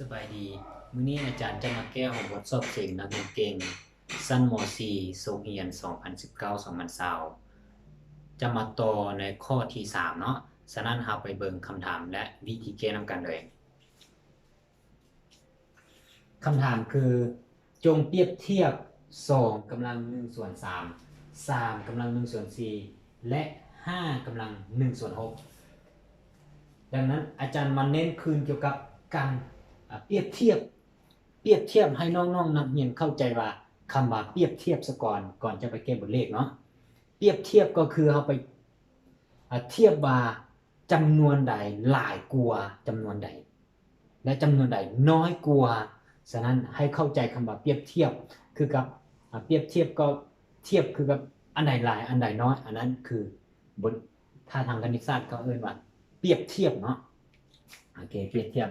สบายดีมื้อนี้อาจารย์จะมาแก้ของบทสอบเก่งนักเรียนเก่งชั้นม .4 โรงเรียน2019-2020จะมาต่อในข้อที่3เนาะฉะนั้นเราไปเบิ่งคำถามและวิธีแก้นำกันเลยคำถามคือจงเปรียบเทียบ2กำลัง1ส่วน3 3กำลัง1ส่วน4และ5กำลัง1ส่วน6ดังนั้นอาจารย์มาเน้นคืนเกี่ยวกับการเปรียบเทียบให้น้องๆนักเรียนเข้าใจว่าคำว่าเปรียบเทียบซะก่อนจะไปแก้บทเลขเนาะเปรียบเทียบก็คือเราไปเทียบว่าจำนวนใดหลายกว่าจำนวนใดและจำนวนใดน้อยกว่าฉะนั้นให้เข้าใจคำว่าเปรียบเทียบคือกับเปรียบเทียบก็เทียบคือกับอันใดหลายอันใดน้อยอันนั้นคือบนถ้าทางคณิตศาสตร์เขาเอ่ยว่าเปรียบเทียบเนาะโอเคเปรียบเทียบ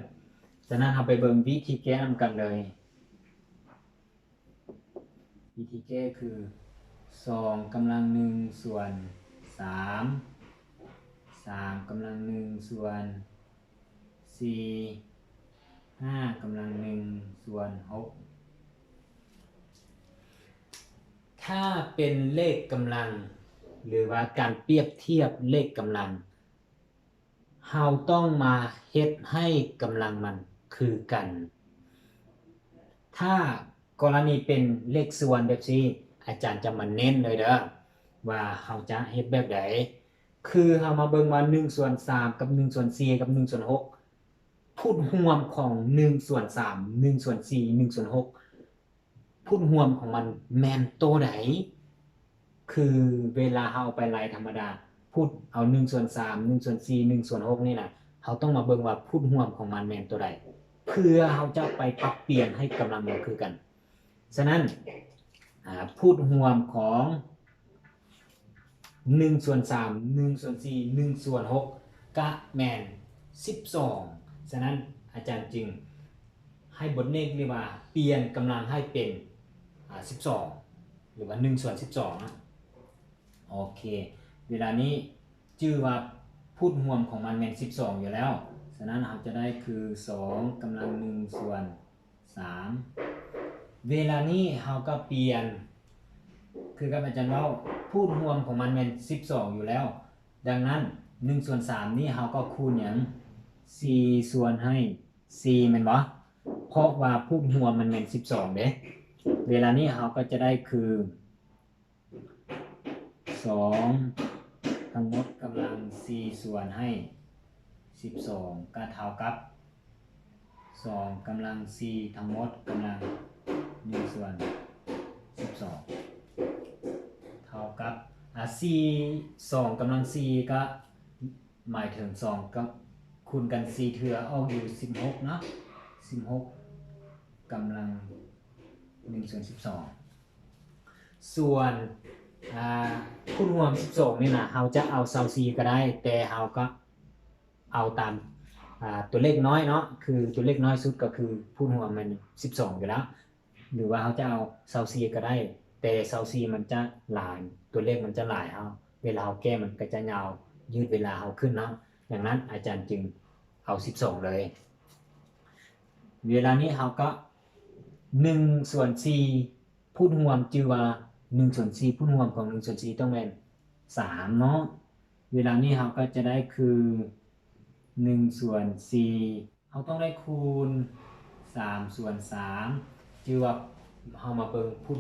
ฉะนั้นเราไปเบิ่งวิธีแก้นำกันเลยวิธีแก้คือ2กำลัง1ส่วน3 3กำลัง1ส่วน4 5กำลัง1ส่วน6ถ้าเป็นเลขกำลังหรือว่าการเปรียบเทียบเลขกำลังเราต้องมาเฮ็ดให้กำลังมันคือกันถ้ากรณีเป็นเลขส่วนแบบนี้อาจารย์จะมาเน้นเลยเด้อว่าเราจะเฮ็ดแบบใดคือเรามาเบิ่งว่า1ส่วน3กับ1ส่วน4กับ1ส่วน6พูดรวมของ1ส่วน3 1ส่วน4 1ส่วน6พูดรวมของมันแม่นตัวใดคือเวลาเราไปไล่ธรรมดาพูดเอา1ส่วน3 1ส่วน4 1ส่วน6นี่น่ะเราต้องมาเบิ่งว่าพูดรวมของมันแม่นตัวใดเพื่อเราจะไปปรับเปลี่ยนให้กำลังมันคือกันฉะนั้นพูดรวมของ1ส่วน3 1ส่วน4 1ส่วน6กะแม่น12ฉะนั้นอาจารย์จึงให้บทเลขเรียกว่าเปลี่ยนกำลังให้เป็น12หรือว่า1ส่วน12นะโอเคเวลานี้ชื่อว่าพูดรวมของมันแม่น12อยู่แล้วฉะนั้นเราจะได้คือ2กำลัง1ส่วน3เวลานี้เราก็เปลี่ยนคือกับอาจารย์ว่าพูดรวมของมันเป็น12อยู่แล้วดังนั้น1ส่วน3นี่เราก็คูณอย่าง4ส่วนให้4แม่นบ่เพราะว่าพูดรวมมันเป็น12เด้เวลานี้เราก็จะได้คือ2ทั้งหมดกำลัง4ส่วนให้12ก็เท่ากับ2กำลัง4ทั้งหมดกำลัง1ส่วน12เท่ากับ4 2กำลัง4ก็หมายถึง2ก็คูณกัน4เทื่อออกอยู่16เนาะ16กำลัง1ส่วน12ส่วนคูณรวม12นี่นะเราจะเอา24ก็ได้แต่เราก็เอาตามตัวเลขน้อยเนาะคือตัวเลขน้อยสุดก็คือพูดรวมมัน12อยู่แล้วหรือว่าเขาจะเอา24ก็ได้แต่24มันจะหลายตัวเลขมันจะหลายเอาเวลาเราแก้มันก็จะยาวยืดเวลาเราขึ้นเนาะดังนั้นอาจารย์จึงเอา12เลยเวลานี้เราก็1ส่วน4พูดรวมจือว่า1ส่วน4พูดรวมของ1ส่วน4ต้องเป็น3เนาะเวลานี้เราก็จะได้คือ1ส่วน4เราต้องได้คูณ3ส่วน3จือว่าเรามาเบิ่งพูด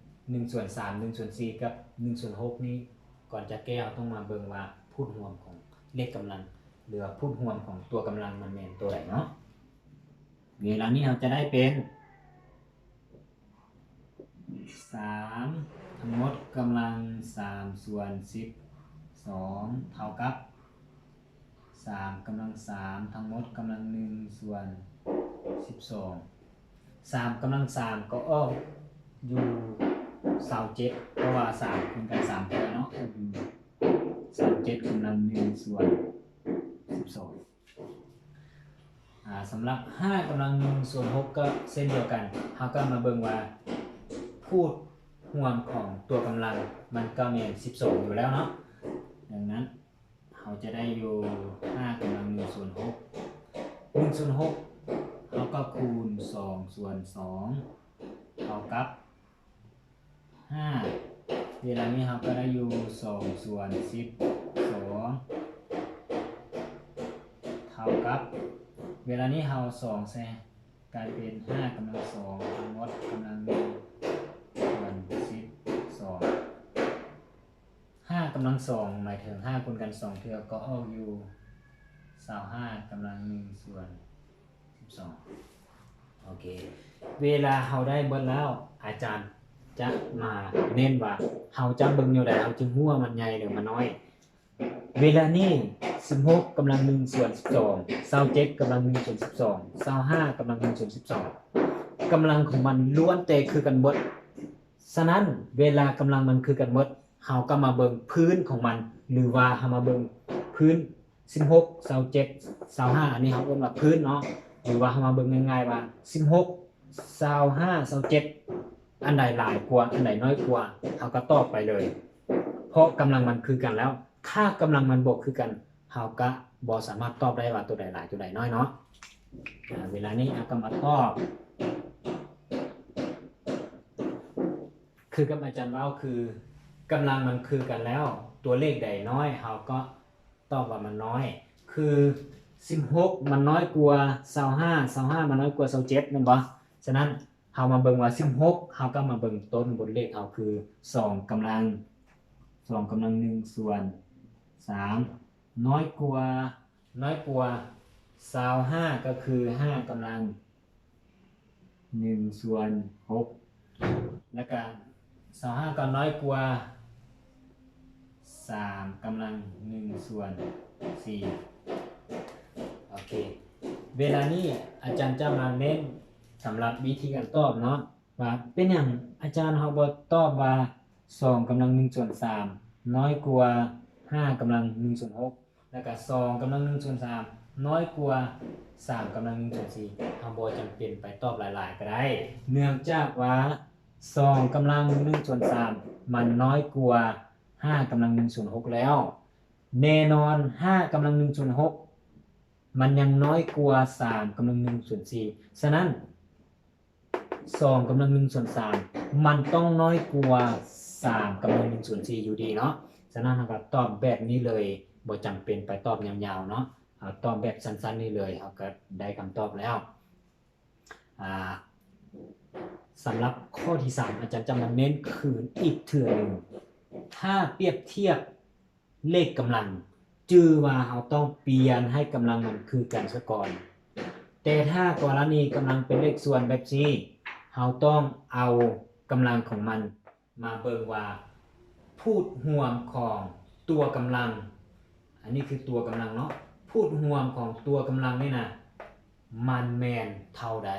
1ส่วน3 1ส่วน4กับ1ส่วน6นี้ก่อนจะแก้เราต้องมาเบิ่งว่าพูดรวมของเลขกำลังหรือพูดรวมของตัวกำลังมันแม่นตัวใดเนาะเวลานี้เราจะได้เป็น3ทั้งหมดกำลัง3ส่วน12เท่ากับ3กำลัง3ทั้งหมดกำลัง1ส่วน12 3กำลัง3ก็ออกอยู่27เพราะว่า3คูณกัน3เท่าเนาะ37กำลัง1ส่วน12สำหรับ5กำลัง1ส่วน6ก็เส้นเดียวกันเราก็มาเบิ่งว่าพูดรวมของตัวกำลังมันก็มี12อยู่แล้วเนาะดังนั้นเราจะได้อยู่5กำลัง1ส่วน6 1ส่วน6 เราก็คูณ2ส่วน2เท่ากับ5เวลานี้เราก็ได้อยู่2ส่วน12เท่ากับเวลานี้เรา2แซะกลายเป็น5กำลัง2ทั้งหมดกำลัง1ส่วน12 5กำลัง2หมายถึง5คูณกัน2เทื่อก็ออกอยู่25กำลัง1ส่วน12โอเคเวลาเราได้เบิดแล้วอาจารย์จะมาเน้นว่าเราจะเบิ่งอยู่ใดเราจึงฮู้ว่ามันใหญ่หรือมันน้อยเวลานี้16กำลัง1ส่วน12 27กำลัง1ส่วน12 25กำลัง1ส่วน12กำลังของมันล้วนแต่คือกันหมดฉะนั้นเวลากำลังมันคือกันหมดเฮาก็มาเบิ่งพื้นของมันหรือว่าเฮามาเบิ่งพื้น16 27 25อันนี้เฮาเอิ้นว่าพื้นเนาะหรือว่าเฮามาเบิ่งง่ายๆว่า16 25 27อันใดหลายกว่าอันใดน้อยกว่าเฮาก็ตอบไปเลยเพราะกำลังมันคือกันแล้วถ้ากำลังมันบ่คือกันเฮาก็บ่สามารถตอบได้ว่าตัวใดหลายตัวใดน้อยเนาะเวลานี้ก็มาตอบคือกับอาจารย์เว้าคือกำลังมันคือกันแล้วตัวเลขใดน้อยเฮาก็ตอบว่ามันน้อยคือ16มันน้อยกว่า25มันน้อยกว่า27แม่นบ่ฉะนั้นเฮามาเบิ่งว่า16เฮาก็มาเบิ่งต้นบนเลขเฮาคือ2กำลัง1ส่วน3น้อยกว่า25ก็คือ5กำลัง1ส่วน6แล้วก็25ก็น้อยกว่า3กำลัง1ส่วน4โอเคเวลานี้อาจารย์จะมาเน้นสำหรับวิธีการตอบเนาะว่าเป็นอย่างอาจารย์เฮาบ่ตอบว่า2กำลัง1ส่วน3น้อยกว่า5กำลัง1ส่วน6แล้วก็2กำลัง1ส่วน3น้อยกว่า3กำลัง1ส่วน4เฮาบ่จำเป็นไปตอบหลายๆก็ได้เนื่องจากว่า2กำลัง1ส่วน3มันน้อยกว่า5กำลัง1ส่วน6แล้วแน่นอน5กำลัง1ส่วน6มันยังน้อยกว่า3กำลัง1ส่วน4ฉะนั้น2กำลัง1ส่วน3มันต้องน้อยกว่า3กำลัง1ส่วน4อยู่ดีเนาะฉะนั้นเราก็ตอบแบบนี้เลยบ่จำเป็นไปตอบยาวๆเนาะตอบแบบสั้นๆนี่เลยเราก็ได้คำตอบแล้วสำหรับข้อที่3อาจารย์จะมาเน้นคืนอีกเทื่อนึงถ้าเปรียบเทียบเลขกำลังจื่อว่าเราต้องเปลี่ยนให้กำลังมันคือกันซะก่อนแต่ถ้ากรณีกำลังเป็นเลขส่วนแบบนี้เราต้องเอากำลังของมันมาเบิ่งว่าพูดรวมของตัวกำลังอันนี้คือตัวกำลังเนาะพูดรวมของตัวกำลังนี่นะมันแม่นเท่าใด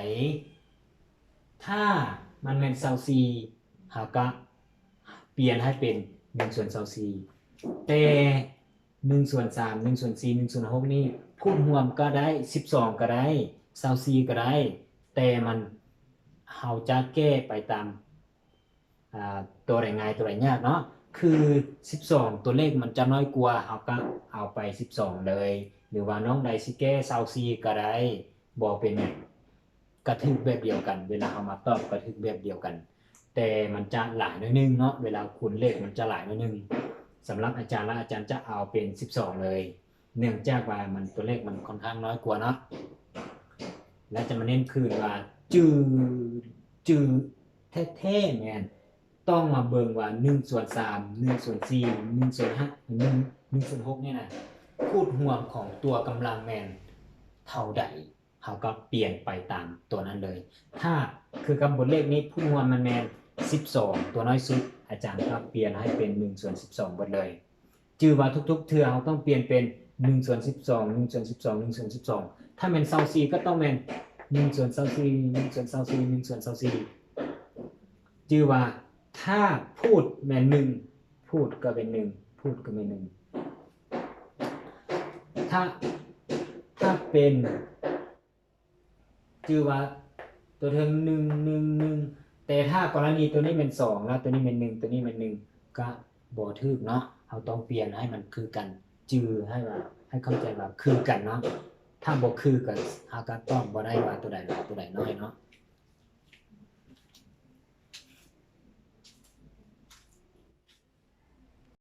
ถ้ามันแม่น24เราก็เปลี่ยนให้เป็น1ส่วน24แต่1ส่วน3 1ส่วน4 1ส่วน6นี่พูดรวมก็ได้12ก็ได้24ก็ได้แต่มันเราจะแก้ไปตามตัวใดง่ายตัวใดยากเนาะคือ12ตัวเลขมันจะน้อยกว่าเราก็เอาไป12เลยหรือว่าน้องใดสิแก้24ก็ได้บ่เป็นหยังกระทึกแบบเดียวกันเวลาเอามาตอบกระทึกแบบเดียวกันแต่มันจะหลายหน่อยนึงเนาะเวลาคูณเลขมันจะหลายหน่อยนึงสำหรับอาจารย์และอาจารย์จะเอาเป็น12เลยเนื่องจากว่ามันตัวเลขมันค่อนข้างน้อยกว่าเนาะและจะมาเน้นคืนว่าจือแท้ๆแม่นต้องมาเบิ่งว่า1ส่วน3 1ส่วน4 1ส่วน5 1ส่วน6เนี่ยนะพูดรวมของตัวกำลังแม่นเท่าใดเขาก็เปลี่ยนไปตามตัวนั้นเลยถ้าคือกับบทเลขนี้พูดรวมมันแม่น12ตัวน้อยสุดอาจารย์ก็เปลี่ยนให้เป็น1ส่วน12หมดเลยจื่อว่าทุกๆเทื่อเราต้องเปลี่ยนเป็น1ส่วน12 1ส่วน12 1ส่วน12ถ้าแม่น24ก็ต้องแม่น1ส่วน24 1ส่วน24 1ส่วน24จื่อว่าถ้าพูดแม่น1พูดก็เป็น1พูดก็เป็น1ถ้าเป็นจื่อว่าตัวเทิง1แต่ถ้ากรณีตัวนี้เป็น2แล้วตัวนี้เป็น1ตัวนี้เป็น1ก็บ่ถูกเนาะเราต้องเปลี่ยนให้มันคือกันจื่อให้ว่าให้เข้าใจว่าคือกันเนาะ ถ้าบ่คือก็หาก็ตอบบ่ได้ว่าตัวใดหลายตัวใดน้อยเนาะ